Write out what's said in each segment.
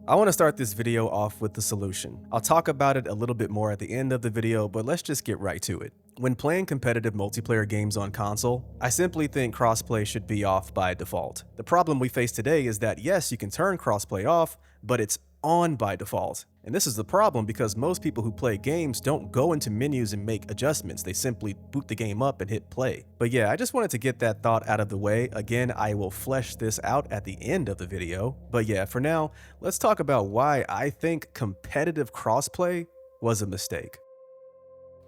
I want to start this video off with the solution. I'll talk about it a little bit more at the end of the video, but let's just get right to it. When playing competitive multiplayer games on console, I simply think crossplay should be off by default. The problem we face today is that yes, you can turn crossplay off, but it's on by default. And this is the problem because most people who play games don't go into menus and make adjustments. They simply boot the game up and hit play. But yeah, I just wanted to get that thought out of the way. Again, I will flesh this out at the end of the video. But yeah, for now, let's talk about why I think competitive crossplay was a mistake.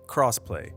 Crossplay.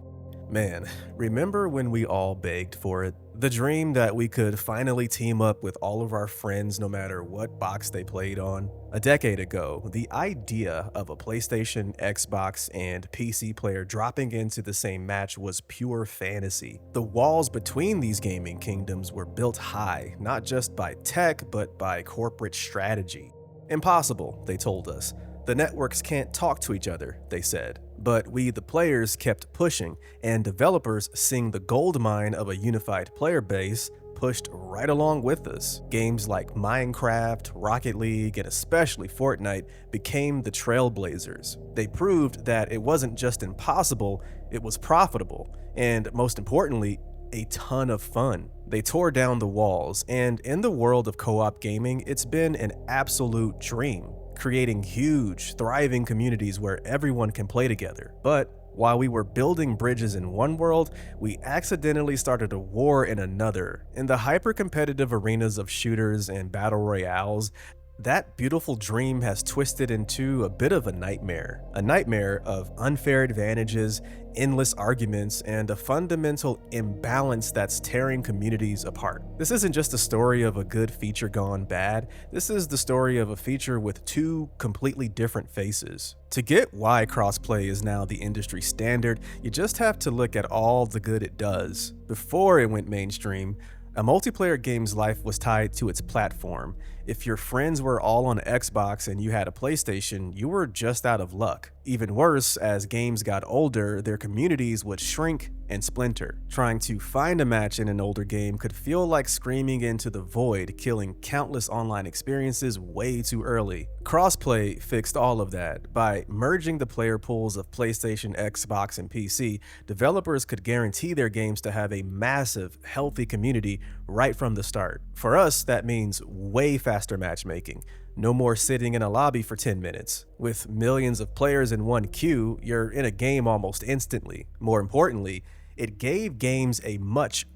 Man, remember when we all begged for it? The dream that we could finally team up with all of our friends no matter what box they played on? A decade ago, the idea of a PlayStation, Xbox, and PC player dropping into the same match was pure fantasy. The walls between these gaming kingdoms were built high, not just by tech, but by corporate strategy. Impossible, they told us. The networks can't talk to each other, they said. But we, the players, kept pushing, and developers, seeing the gold mine of a unified player base, pushed right along with us. Games like Minecraft, Rocket League, and especially Fortnite became the trailblazers. They proved that it wasn't just impossible, it was profitable, and most importantly, a ton of fun. They tore down the walls, and in the world of co-op gaming, it's been an absolute dream, creating huge, thriving communities where everyone can play together. But while we were building bridges in one world, we accidentally started a war in another. In the hyper-competitive arenas of shooters and battle royales, that beautiful dream has twisted into a bit of a nightmare of unfair advantages, endless arguments, and a fundamental imbalance that's tearing communities apart. This isn't just a story of a good feature gone bad, this is the story of a feature with two completely different faces. To get why crossplay is now the industry standard, you just have to look at all the good it does. Before it went mainstream, a multiplayer game's life was tied to its platform. If your friends were all on Xbox and you had a PlayStation, you were just out of luck. Even worse, as games got older, their communities would shrink and splinter. Trying to find a match in an older game could feel like screaming into the void, killing countless online experiences way too early. Crossplay fixed all of that. By merging the player pools of PlayStation, Xbox, and PC, developers could guarantee their games to have a massive, healthy community right from the start. For us, that means way faster matchmaking. No more sitting in a lobby for 10 minutes. With millions of players in one queue, you're in a game almost instantly. More importantly, it gave games a much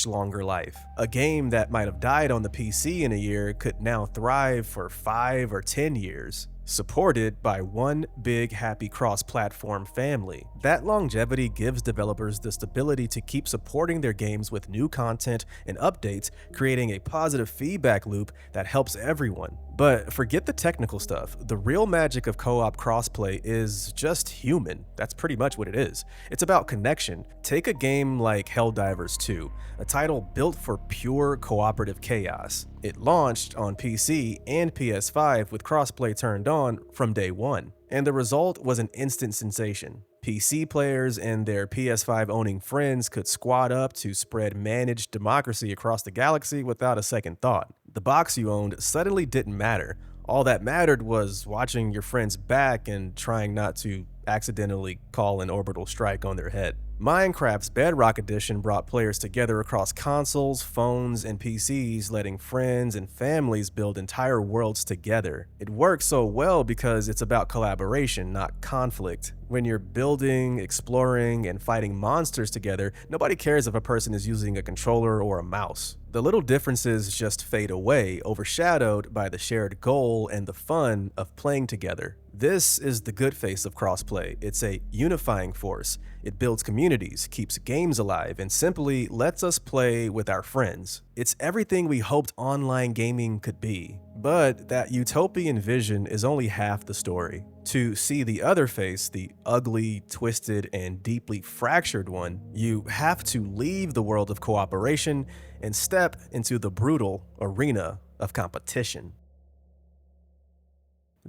longer life. A game that might have died on the PC in a year could now thrive for 5 or 10 years, supported by one big happy cross-platform family. That longevity gives developers the stability to keep supporting their games with new content and updates, creating a positive feedback loop that helps everyone. But forget the technical stuff. The real magic of co-op crossplay is just human. That's pretty much what it is. It's about connection. Take a game like Helldivers 2, a title built for pure cooperative chaos. It launched on PC and PS5 with crossplay turned on from day one, and the result was an instant sensation. PC players and their PS5 owning friends could squad up to spread managed democracy across the galaxy without a second thought. The box you owned suddenly didn't matter. All that mattered was watching your friend's back and trying not to accidentally call an orbital strike on their head. Minecraft's Bedrock Edition brought players together across consoles, phones, and PCs, letting friends and families build entire worlds together. It works so well because it's about collaboration, not conflict. When you're building, exploring, and fighting monsters together, nobody cares if a person is using a controller or a mouse. The little differences just fade away, overshadowed by the shared goal and the fun of playing together. This is the good face of crossplay. It's a unifying force. It builds communities, keeps games alive, and simply lets us play with our friends. It's everything we hoped online gaming could be. But that utopian vision is only half the story. To see the other face, the ugly, twisted, and deeply fractured one, you have to leave the world of cooperation and step into the brutal arena of competition.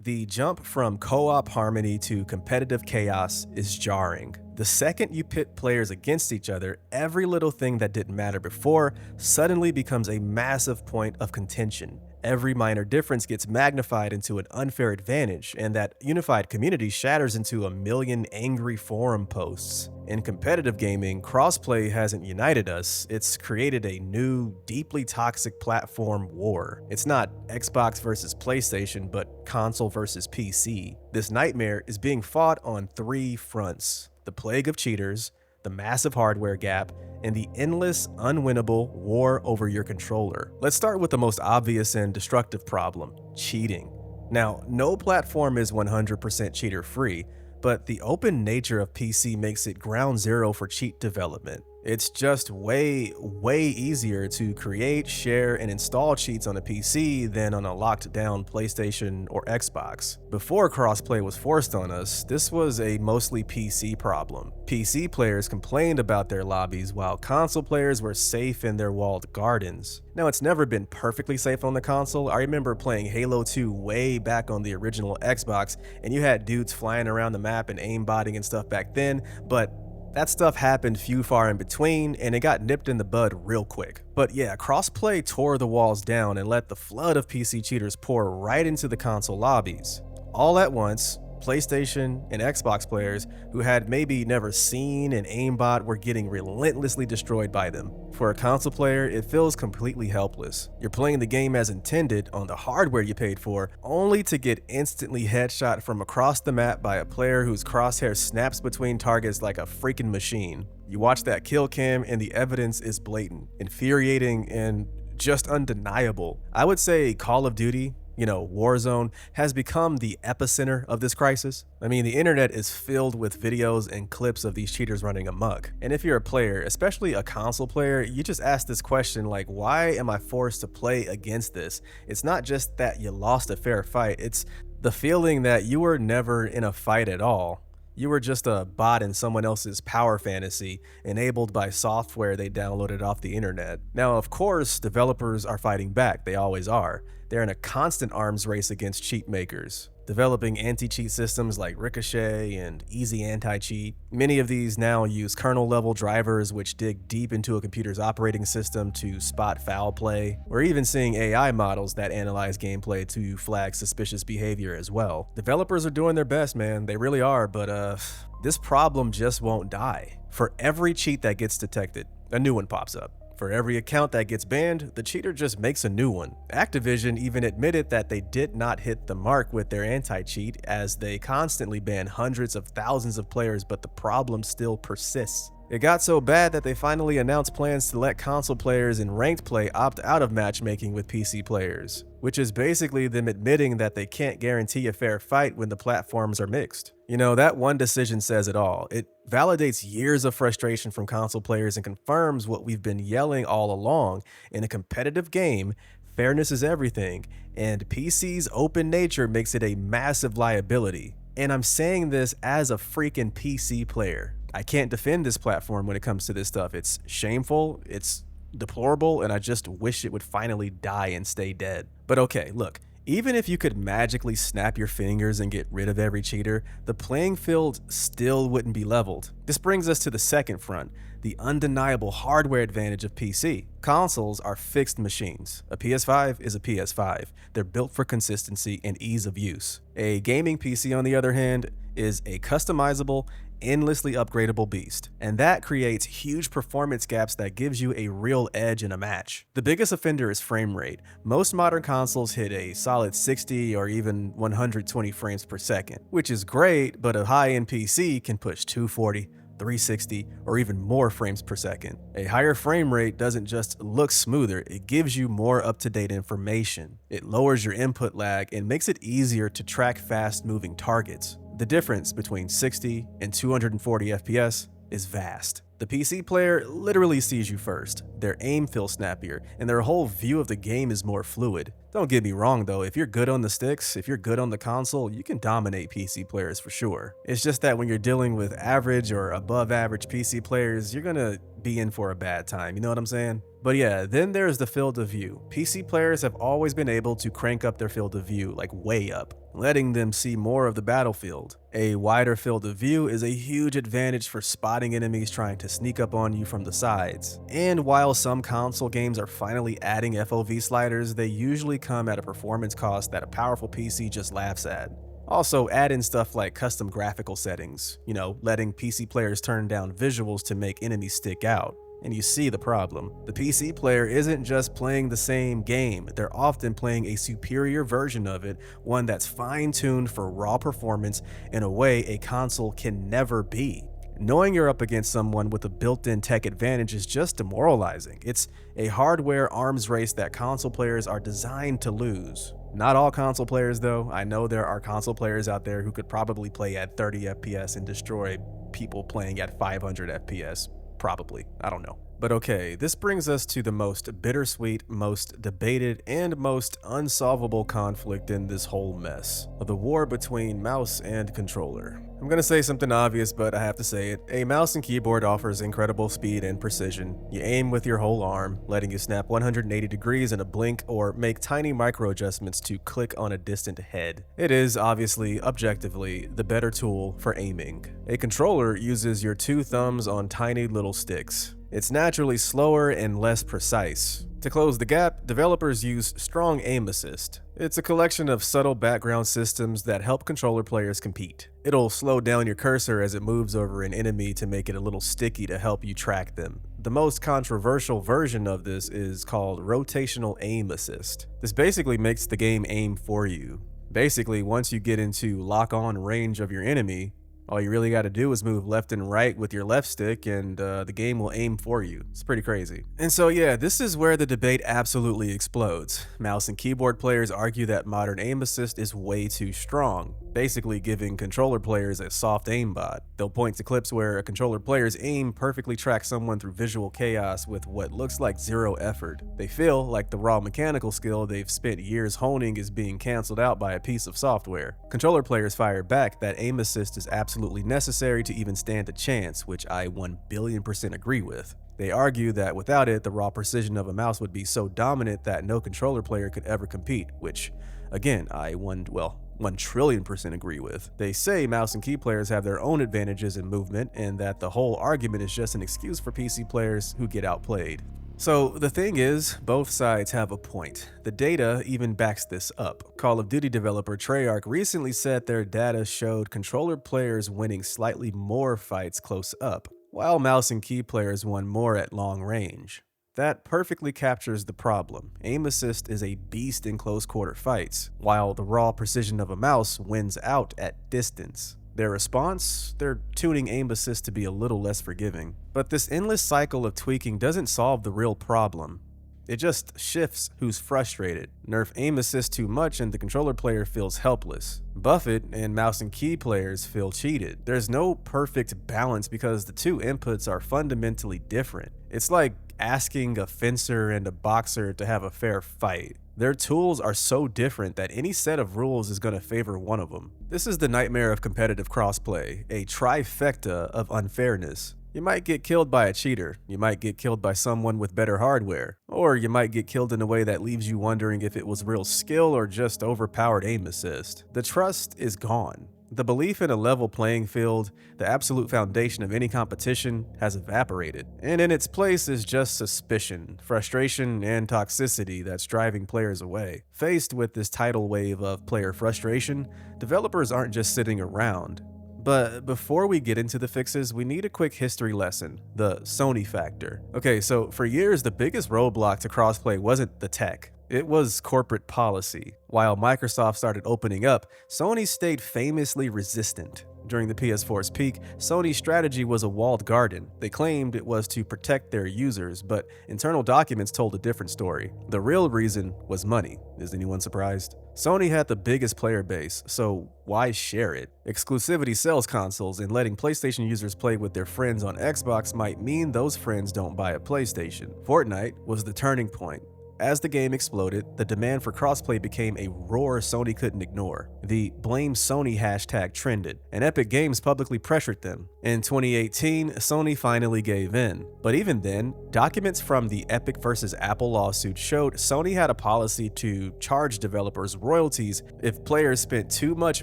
The jump from co-op harmony to competitive chaos is jarring. The second you pit players against each other, every little thing that didn't matter before suddenly becomes a massive point of contention. Every minor difference gets magnified into an unfair advantage, and that unified community shatters into a million angry forum posts. In competitive gaming, crossplay hasn't united us, it's created a new, deeply toxic platform war. It's not Xbox versus PlayStation, but console versus PC. This nightmare is being fought on three fronts: the plague of cheaters, the massive hardware gap, and the endless, unwinnable war over your controller. Let's start with the most obvious and destructive problem: cheating. Now, no platform is 100% cheater-free, but the open nature of PC makes it ground zero for cheat development. It's just way easier to create, share, and install cheats on a PC than on a locked down PlayStation or Xbox. Before crossplay was forced on us, this was a mostly PC problem. PC players complained about their lobbies while console players were safe in their walled gardens. Now, it's never been perfectly safe on the console. I remember playing Halo 2 way back on the original Xbox, and you had dudes flying around the map and aimbotting and stuff back then, but that stuff happened few far in between, and it got nipped in the bud real quick. But yeah, crossplay tore the walls down and let the flood of PC cheaters pour right into the console lobbies. All at once, PlayStation and Xbox players who had maybe never seen an aimbot were getting relentlessly destroyed by them. For a console player, it feels completely helpless. You're playing the game as intended on the hardware you paid for, only to get instantly headshot from across the map by a player whose crosshair snaps between targets like a freaking machine. You watch that kill cam and the evidence is blatant, infuriating, and just undeniable. I would say Call of Duty, Warzone, has become the epicenter of this crisis. I mean, the internet is filled with videos and clips of these cheaters running amok. And if you're a player, especially a console player, you just ask this question like, why am I forced to play against this? It's not just that you lost a fair fight, it's the feeling that you were never in a fight at all. You were just a bot in someone else's power fantasy, enabled by software they downloaded off the internet. Now, of course, developers are fighting back, they always are. They're in a constant arms race against cheat makers, developing anti-cheat systems like Ricochet and Easy Anti-Cheat. Many of these now use kernel-level drivers which dig deep into a computer's operating system to spot foul play. We're even seeing AI models that analyze gameplay to flag suspicious behavior as well. Developers are doing their best, man, they really are, but this problem just won't die. For every cheat that gets detected, a new one pops up. For every account that gets banned, the cheater just makes a new one. Activision even admitted that they did not hit the mark with their anti-cheat, as they constantly ban hundreds of thousands of players, but the problem still persists. It got so bad that they finally announced plans to let console players in ranked play opt out of matchmaking with PC players, which is basically them admitting that they can't guarantee a fair fight when the platforms are mixed. That one decision says it all. It validates years of frustration from console players and confirms what we've been yelling all along. In a competitive game, fairness is everything, and PC's open nature makes it a massive liability. And I'm saying this as a freaking PC player. I can't defend this platform when it comes to this stuff. It's shameful, it's deplorable, and I just wish it would finally die and stay dead. But okay, look, even if you could magically snap your fingers and get rid of every cheater, the playing field still wouldn't be leveled. This brings us to the second front, the undeniable hardware advantage of PC. Consoles are fixed machines. A PS5 is a PS5. They're built for consistency and ease of use. A gaming PC, on the other hand, is a customizable, endlessly upgradable beast, and that creates huge performance gaps that gives you a real edge in a match. The biggest offender is frame rate. Most modern consoles hit a solid 60 or even 120 frames per second, which is great, but a high-end PC can push 240, 360, or even more frames per second. A higher frame rate doesn't just look smoother, it gives you more up-to-date information. It lowers your input lag and makes it easier to track fast-moving targets. The difference between 60 and 240 FPS is vast. The PC player literally sees you first, their aim feels snappier, and their whole view of the game is more fluid. Don't get me wrong though, if you're good on the sticks, if you're good on the console, you can dominate PC players for sure. It's just that when you're dealing with average or above average PC players, you're gonna be in for a bad time, you know what I'm saying? But yeah, then there's the field of view. PC players have always been able to crank up their field of view, like way up, letting them see more of the battlefield. A wider field of view is a huge advantage for spotting enemies trying to sneak up on you from the sides. And while some console games are finally adding FOV sliders, they usually usually come at a performance cost that a powerful PC just laughs at. Also, add in stuff like custom graphical settings, letting PC players turn down visuals to make enemies stick out. And you see the problem. The PC player isn't just playing the same game, they're often playing a superior version of it, one that's fine-tuned for raw performance in a way a console can never be. Knowing you're up against someone with a built-in tech advantage is just demoralizing. It's a hardware arms race that console players are designed to lose. Not all console players though. I know there are console players out there who could probably play at 30 FPS and destroy people playing at 500 FPS. Probably. I don't know. But okay, this brings us to the most bittersweet, most debated, and most unsolvable conflict in this whole mess: the war between mouse and controller. I'm gonna say something obvious, but I have to say it. A mouse and keyboard offers incredible speed and precision. You aim with your whole arm, letting you snap 180 degrees in a blink or make tiny micro adjustments to click on a distant head. It is, obviously, objectively, the better tool for aiming. A controller uses your two thumbs on tiny little sticks. It's naturally slower and less precise. To close the gap, developers use strong aim assist. It's a collection of subtle background systems that help controller players compete. It'll slow down your cursor as it moves over an enemy to make it a little sticky to help you track them. The most controversial version of this is called rotational aim assist. This basically makes the game aim for you. Basically, once you get into lock-on range of your enemy, all you really got to do is move left and right with your left stick and the game will aim for you. It's pretty crazy. And so yeah, this is where the debate absolutely explodes. Mouse and keyboard players argue that modern aim assist is way too strong, basically giving controller players a soft aimbot. They'll point to clips where a controller player's aim perfectly tracks someone through visual chaos with what looks like zero effort. They feel like the raw mechanical skill they've spent years honing is being canceled out by a piece of software. Controller players fire back that aim assist is absolutely necessary to even stand a chance, which I 1,000,000,000% agree with. They argue that without it, the raw precision of a mouse would be so dominant that no controller player could ever compete, which, again, I 1,000,000,000,000% agree with. They say mouse and key players have their own advantages in movement, and that the whole argument is just an excuse for PC players who get outplayed. So the thing is, both sides have a point. The data even backs this up. Call of Duty developer Treyarch recently said their data showed controller players winning slightly more fights close up, while mouse and key players won more at long range. That perfectly captures the problem. Aim assist is a beast in close quarter fights, while the raw precision of a mouse wins out at distance. Their response? They're tuning aim assist to be a little less forgiving. But this endless cycle of tweaking doesn't solve the real problem. It just shifts who's frustrated. Nerf aim assist too much and the controller player feels helpless. Buff it and mouse and key players feel cheated. There's no perfect balance because the two inputs are fundamentally different. It's like asking a fencer and a boxer to have a fair fight. Their tools are so different that any set of rules is going to favor one of them. This is the nightmare of competitive crossplay, a trifecta of unfairness. You might get killed by a cheater, you might get killed by someone with better hardware, or you might get killed in a way that leaves you wondering if it was real skill or just overpowered aim assist. The trust is gone. The belief in a level playing field, the absolute foundation of any competition, has evaporated. And in its place is just suspicion, frustration, and toxicity that's driving players away. Faced with this tidal wave of player frustration, developers aren't just sitting around. But before we get into the fixes, we need a quick history lesson, the Sony factor. Okay, so for years, the biggest roadblock to crossplay wasn't the tech. It was corporate policy. While Microsoft started opening up, Sony stayed famously resistant. During the PS4's peak, Sony's strategy was a walled garden. They claimed it was to protect their users, but internal documents told a different story. The real reason was money. Is anyone surprised? Sony had the biggest player base, so why share it? Exclusivity sells consoles, and letting PlayStation users play with their friends on Xbox might mean those friends don't buy a PlayStation. Fortnite was the turning point. As the game exploded, the demand for crossplay became a roar Sony couldn't ignore. The "Blame Sony" hashtag trended, and Epic Games publicly pressured them. In 2018, Sony finally gave in, but even then, documents from the Epic vs. Apple lawsuit showed Sony had a policy to charge developers royalties if players spent too much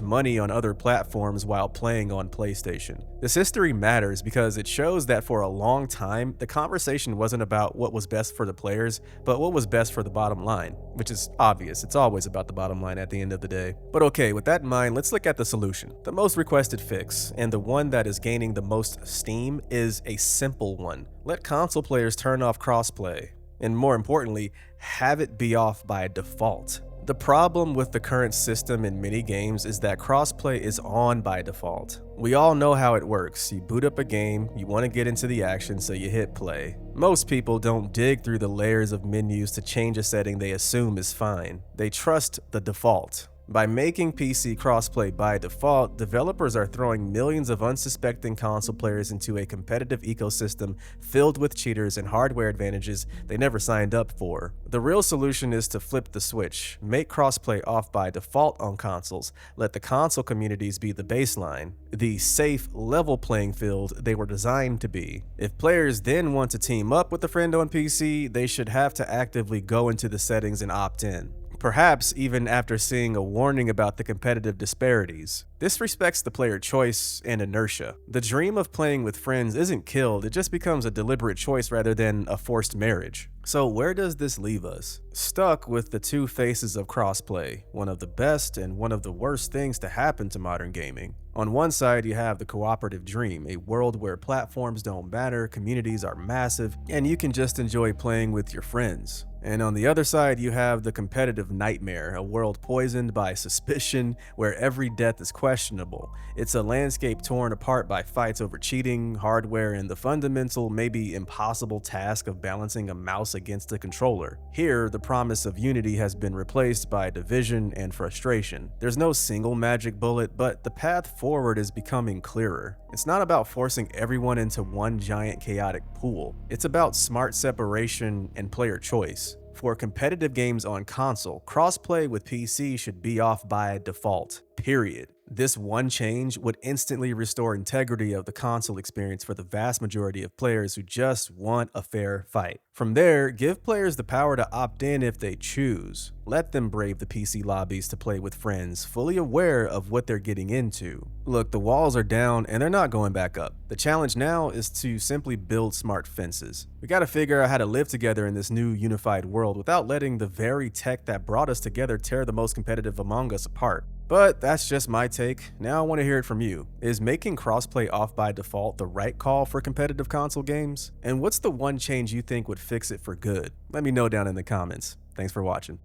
money on other platforms while playing on PlayStation. This history matters because it shows that for a long time, the conversation wasn't about what was best for the players, but what was best for the bottom line, which is obvious. It's always about the bottom line at the end of the day. But okay, with that in mind, let's look at the solution. The most requested fix, and the one that is gaining the most steam, is a simple one. Let console players turn off crossplay, and more importantly, have it be off by default. The problem with the current system in many games is that crossplay is on by default. We all know how it works. You boot up a game, you want to get into the action, so you hit play. Most people don't dig through the layers of menus to change a setting they assume is fine. They trust the default. By making PC crossplay by default, developers are throwing millions of unsuspecting console players into a competitive ecosystem filled with cheaters and hardware advantages they never signed up for. The real solution is to flip the switch, make crossplay off by default on consoles, let the console communities be the baseline, the safe, level playing field they were designed to be. If players then want to team up with a friend on PC, they should have to actively go into the settings and opt in. Perhaps even after seeing a warning about the competitive disparities. This respects the player choice and inertia. The dream of playing with friends isn't killed, it just becomes a deliberate choice rather than a forced marriage. So where does this leave us? Stuck with the two faces of crossplay, one of the best and one of the worst things to happen to modern gaming. On one side, you have the cooperative dream, a world where platforms don't matter, communities are massive, and you can just enjoy playing with your friends. And on the other side, you have the competitive nightmare, a world poisoned by suspicion, where every death is questionable. It's a landscape torn apart by fights over cheating, hardware, and the fundamental, maybe impossible task of balancing a mouse against a controller. Here, the promise of unity has been replaced by division and frustration. There's no single magic bullet, but the path forward is becoming clearer. It's not about forcing everyone into one giant chaotic pool. It's about smart separation and player choice. For competitive games on console, crossplay with PC should be off by default, period. This one change would instantly restore integrity of the console experience for the vast majority of players who just want a fair fight. From there, give players the power to opt in if they choose. Let them brave the PC lobbies to play with friends, fully aware of what they're getting into. Look, the walls are down and they're not going back up. The challenge now is to simply build smart fences. We gotta figure out how to live together in this new unified world without letting the very tech that brought us together tear the most competitive among us apart. But that's just my take. Now I want to hear it from you. Is making crossplay off by default the right call for competitive console games? And what's the one change you think would fix it for good? Let me know down in the comments. Thanks for watching.